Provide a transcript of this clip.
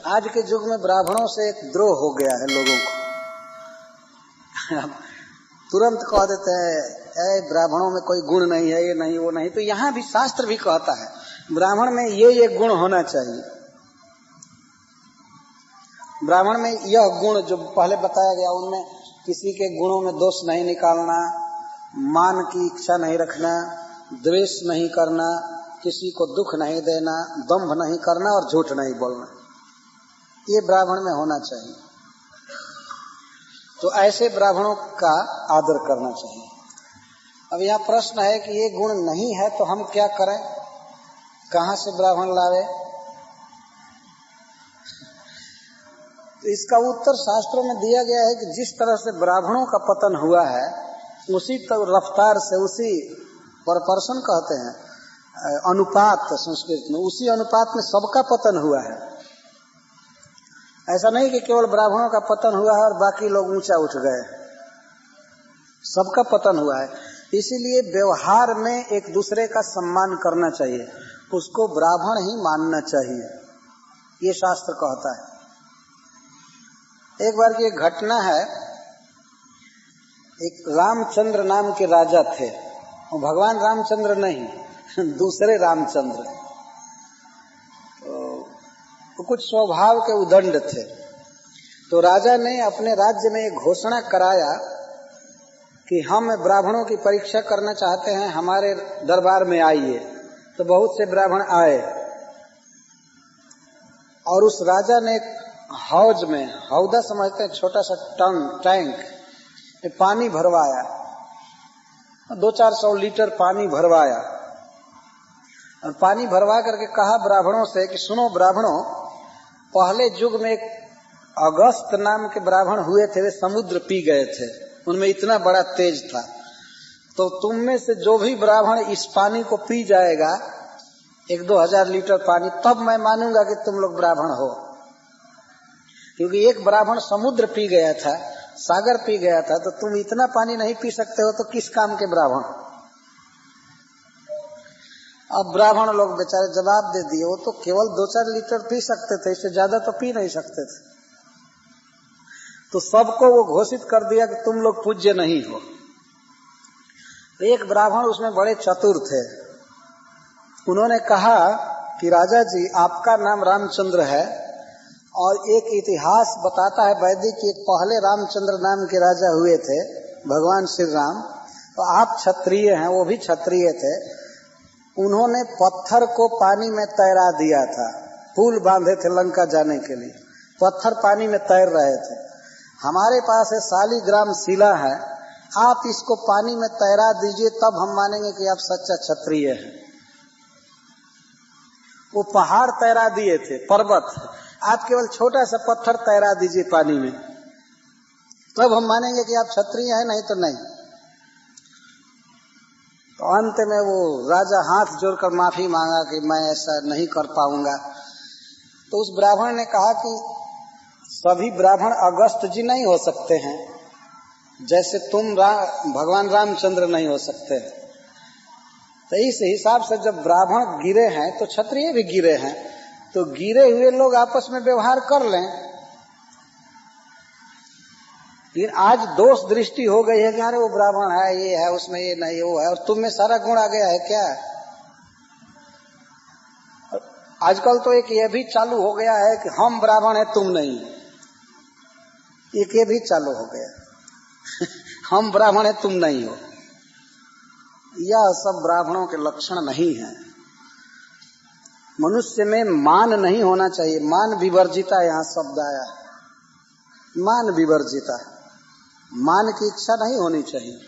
आज के युग में ब्राह्मणों से एक द्रोह हो गया है लोगों को। तुरंत कह देते हैं ब्राह्मणों में कोई गुण नहीं है, ये नहीं वो नहीं। तो यहाँ भी शास्त्र भी कहता है ब्राह्मण में ये गुण होना चाहिए। ब्राह्मण में यह गुण जो पहले बताया गया, उनमें किसी के गुणों में दोष नहीं निकालना, मान की इच्छा नहीं रखना, द्वेष नहीं करना, किसी को दुख नहीं देना, दंभ नहीं करना और झूठ नहीं बोलना, ये ब्राह्मण में होना चाहिए। तो ऐसे ब्राह्मणों का आदर करना चाहिए। अब यहाँ प्रश्न है कि ये गुण नहीं है तो हम क्या करें, कहाँ से ब्राह्मण लावे? तो इसका उत्तर शास्त्रों में दिया गया है कि जिस तरह से ब्राह्मणों का पतन हुआ है उसी रफ्तार से, उसी परपर्सन कहते हैं, अनुपात संस्कृत में, उसी अनुपात में सबका पतन हुआ है। ऐसा नहीं कि केवल ब्राह्मणों का पतन हुआ है और बाकी लोग ऊंचा उठ गए, सबका पतन हुआ है। इसीलिए व्यवहार में एक दूसरे का सम्मान करना चाहिए, उसको ब्राह्मण ही मानना चाहिए, ये शास्त्र कहता है। एक बार की एक घटना है, एक रामचंद्र नाम के राजा थे, और भगवान रामचंद्र नहीं, दूसरे रामचंद्र। तो कुछ स्वभाव के उदंड थे। तो राजा ने अपने राज्य में एक घोषणा कराया कि हम ब्राह्मणों की परीक्षा करना चाहते हैं, हमारे दरबार में आइए। तो बहुत से ब्राह्मण आए और उस राजा ने हौज में, हौदा समझते हैं, छोटा सा टैंक में पानी भरवाया, 200-400 लीटर पानी भरवाया और पानी भरवा करके कहा ब्राह्मणों से कि सुनो ब्राह्मणों, पहले युग में एक अगस्त नाम के ब्राह्मण हुए थे, वे समुद्र पी गए थे, उनमें इतना बड़ा तेज था। तो तुम में से जो भी ब्राह्मण इस पानी को पी जाएगा, 1-2 हजार लीटर पानी, तब मैं मानूंगा कि तुम लोग ब्राह्मण हो। क्योंकि एक ब्राह्मण समुद्र पी गया था, सागर पी गया था, तो तुम इतना पानी नहीं पी सकते हो, तो किस काम के ब्राह्मण? अब ब्राह्मण लोग बेचारे जवाब दे दिए, वो तो केवल 2-4 लीटर पी सकते थे, इससे ज्यादा तो पी नहीं सकते थे। तो सबको वो घोषित कर दिया कि तुम लोग पूज्य नहीं हो। एक ब्राह्मण उसमें बड़े चतुर थे, उन्होंने कहा कि राजा जी, आपका नाम रामचंद्र है और एक इतिहास बताता है वैदिक कि एक पहले रामचंद्र नाम के राजा हुए थे, भगवान श्री राम। तो आप क्षत्रिय हैं, वो भी क्षत्रिय थे। उन्होंने पत्थर को पानी में तैरा दिया था, पुल बांधे थे लंका जाने के लिए, पत्थर पानी में तैर रहे थे। हमारे पास है शालिग्राम शिला है, आप इसको पानी में तैरा दीजिए, तब हम मानेंगे कि आप सच्चा क्षत्रिय हैं। वो पहाड़ तैरा दिए थे, पर्वत, आप केवल छोटा सा पत्थर तैरा दीजिए पानी में, तब हम मानेंगे कि आप क्षत्रिय हैं, नहीं तो नहीं। तो अंत में वो राजा हाथ जोड़कर माफी मांगा कि मैं ऐसा नहीं कर पाऊंगा। तो उस ब्राह्मण ने कहा कि सभी ब्राह्मण अगस्त जी नहीं हो सकते हैं, जैसे तुम भगवान रामचंद्र नहीं हो सकते। तो इस हिसाब से जब ब्राह्मण गिरे हैं तो क्षत्रिय भी गिरे हैं, तो गिरे हुए लोग आपस में व्यवहार कर लें। लेकिन आज दोष दृष्टि हो गई है कि अरे वो ब्राह्मण है, ये है, उसमें ये नहीं, वो है, और तुम में सारा गुण आ गया है क्या? आजकल तो एक ये भी चालू हो गया है कि हम ब्राह्मण है तुम नहीं, एक ये भी चालू हो गया हम ब्राह्मण है तुम नहीं हो। यह सब ब्राह्मणों के लक्षण नहीं है। मनुष्य में मान नहीं होना चाहिए, मान विवर्जिता यहाँ शब्द आया, मान विवर्जिता, मान की इच्छा नहीं होनी चाहिए।